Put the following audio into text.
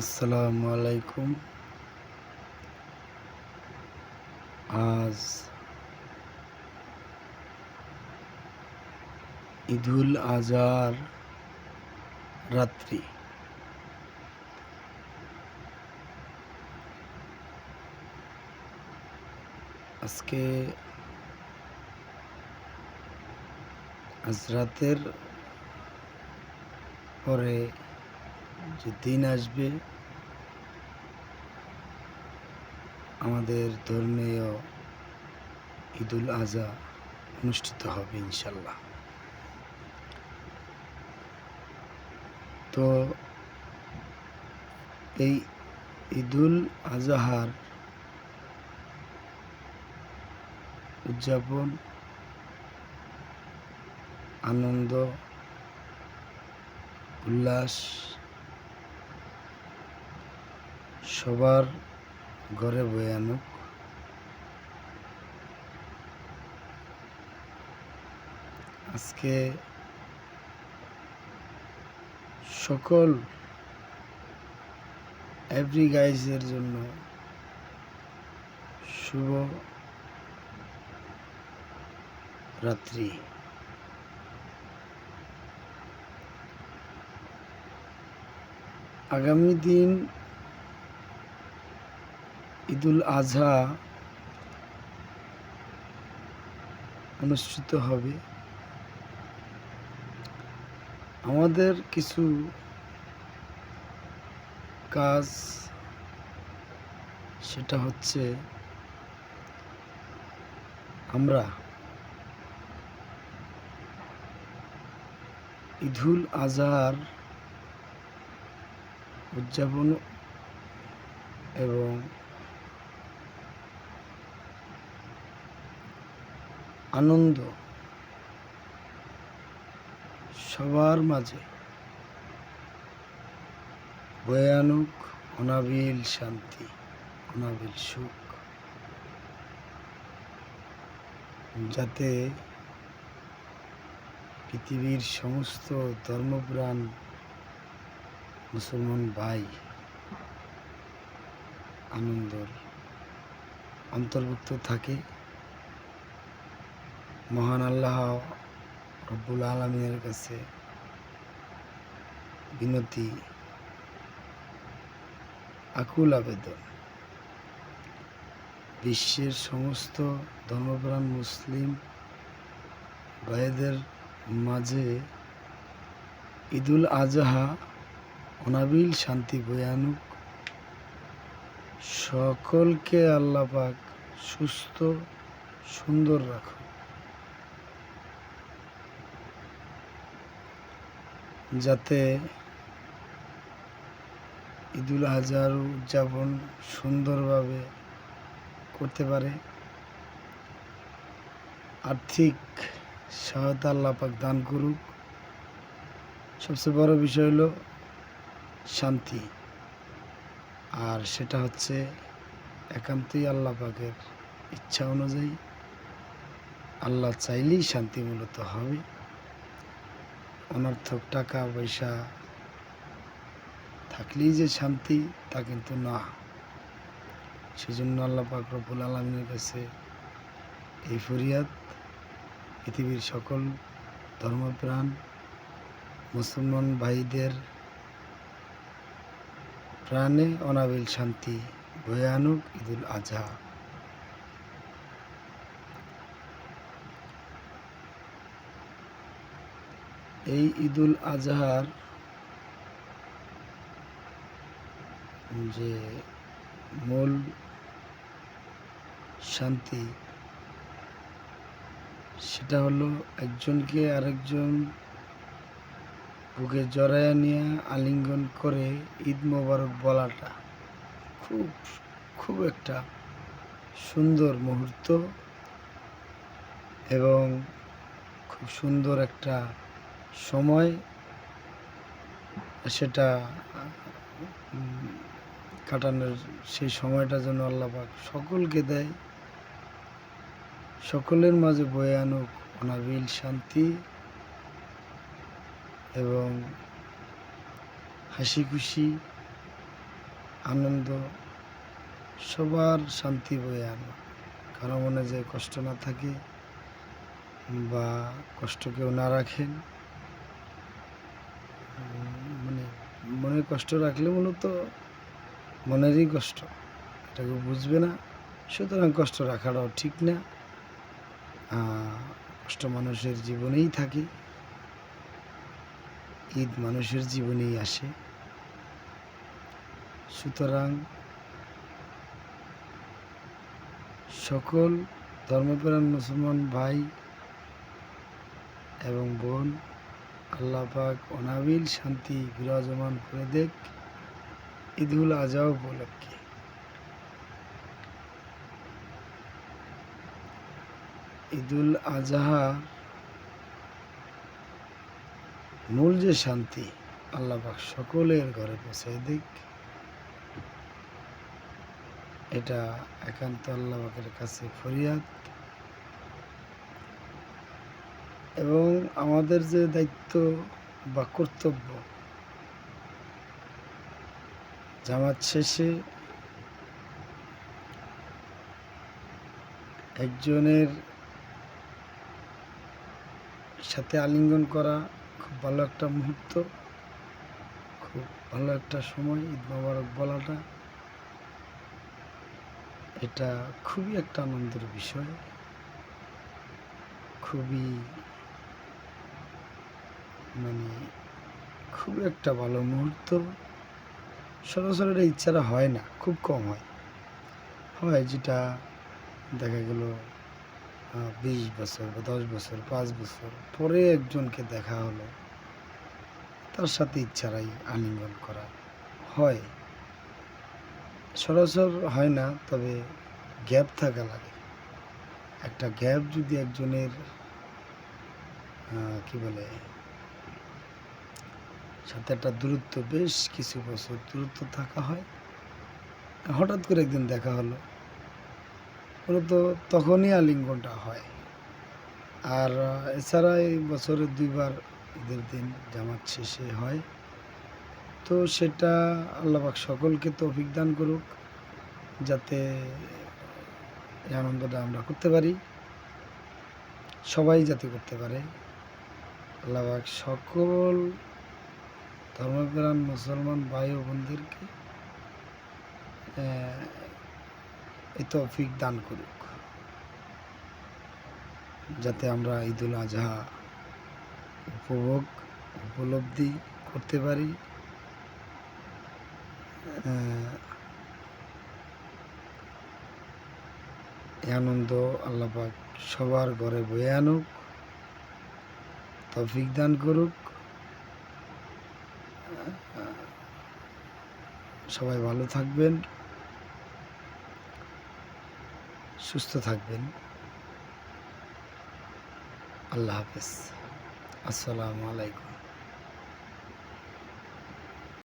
আসসালামু আলাইকুম। আজ ঈদুল আজহার রাত্রি। আজকে আজ রাতের পরে যে দিন আসবে, আমাদের ধর্মীয় ঈদুল আজহা অনুষ্ঠিত হবে ইনশাল্লাহ। তো এই ঈদুল আজহার উদযাপন, আনন্দ, উল্লাস সবার ঘরে বয়ে আনুক। আজকে সকল এভরি গাইজের জন্য শুভ রাত্রি। আগামী দিন ঈদুল আজহা অনুষ্ঠিত হবে। আমাদের কিছু কাজ, সেটা হচ্ছে আমরা ঈদুল আজহার উদযাপন এবং আনন্দ সবার মাঝে বয়ে আনুক অনাবিল শান্তি, অনাবিল সুখ, যাতে পৃথিবীর সমস্ত ধর্মপ্রাণ মুসলমান ভাই আনন্দর অন্তর্ভুক্ত থাকে। মহান আল্লাহ রব্বুল আলামিনের কাছে বিনতি, আকুল আবেদন, বিশ্বের সমস্ত ধর্মপ্রাণ মুসলিম ভাইদের মাঝে ঈদুল আজহা অনাবিল শান্তি বয়ে আনুক। সকলকে আল্লাহ পাক সুস্থ সুন্দর রাখুক, যাতে ঈদুল আজহার উদযাপন সুন্দরভাবে করতে পারে। আর্থিক সহায়তা আল্লাহ পাক দান করুক। সবচেয়ে বড় বিষয় হলো শান্তি, আর সেটা হচ্ছে একান্তই আল্লাহ পাকের ইচ্ছা অনুযায়ী। আল্লাহ চাইলেই শান্তি মূলত হবে। অনর্থক টাকা পয়সা থাকলেই যে শান্তি, তা কিন্তু না। সেজন্য আল্লাহ পাক রব্বুল আলামিনের কাছে এই ফরিয়াদ, পৃথিবীর সকল ধর্মপ্রাণ মুসলমান ভাইদের প্রাণে অনাবিল শান্তি বয়ে আনুক ঈদুল আজহা। এই ঈদুল আজহার যে মূল শান্তি, সেটা হলো একজনকে আরেকজন বুকে জড়াইয়া নিয়ে আলিঙ্গন করে ঈদ মোবারক বলাটা খুব খুব একটা সুন্দর মুহূর্ত এবং খুব সুন্দর একটা সময়। সেটা কাটানোর সেই সময়টা যেন আল্লাহ পাক সকলকে দেয়, সকলের মাঝে বয়ে আনুক অনাবিল শান্তি এবং হাসি খুশি আনন্দ সবার শান্তি বয়ে আনো। কারো মনে যে কষ্ট না থাকে বা কষ্ট কেউ না রাখেন, মানে মনে কষ্ট রাখলে মূলত মনেরই কষ্ট, এটাকে বুঝবে না। সুতরাং কষ্ট রাখাটাও ঠিক না। কষ্ট মানুষের জীবনেই থাকে, ঈদ মানুষের জীবনেই আসে। সুতরাং সকল ধর্মপ্রাণ মুসলমান ভাই এবং বোন, আল্লাহ পাক অনাবিল শান্তি বিরাজমান করে দেখ ঈদুল আজহা উপলক্ষে। ঈদুল আজহা মূল যে শান্তি, আল্লাহ পাক সকলের ঘরে পৌঁছায় দেখ, এটা একান্ত আল্লাহ পাকের কাছে ফরিয়াদ। এবং আমাদের যে দায়িত্ব বা কর্তব্য, জামাত শেষে একজনের সাথে আলিঙ্গন করা খুব ভালো একটা মুহূর্ত, খুব ভালো একটা সময়। ঈদ মোবারক বলাটা এটা খুবই একটা আনন্দের বিষয়, খুবই খুব একটা ভালো মুহূর্ত। সরাসরি এটা ইচ্ছাটা হয় না, খুব কম হয়। যেটা দেখা গেল 20 বছর বা 10 বছর 5 বছর পরে একজনকে দেখা হলো, তার সাথে ইচ্ছারাই আলিঙ্গন করা হয়। সরাসর হয় না, তবে গ্যাপ থাকা লাগে। একটা গ্যাপ যদি একজনের সাথে একটা দূরত্ব, বেশ কিছু বছর দূরত্ব থাকা হয়, হঠাৎ করে একদিন দেখা হলো, মূলত তখনই আলিঙ্গনটা হয়। আর এছাড়া এই বছরে 2 বার ঈদের দিন জামাত শেষে হয়। তো সেটা আল্লাহ পাক সকলকে তৌফিক দান করুক, যাতে এই আনন্দটা আমরা করতে পারি, সবাই যাতে করতে পারে। আল্লাহ পাক সকল ধর্মপ্রাণ মুসলমান ভাই ও বোনদেরকে এই তৌফিক দান করুক, যাতে আমরা ঈদুল আজহা উপলব্ধি করতে পারি। এই আনন্দ আল্লাহ পাক সবার ঘরে বয়ে আনুক, তৌফিক দান করুক। সবাই ভালো থাকবেন, সুস্থ থাকবেন। আল্লাহ হাফেজ। আসসালামু আলাইকুম।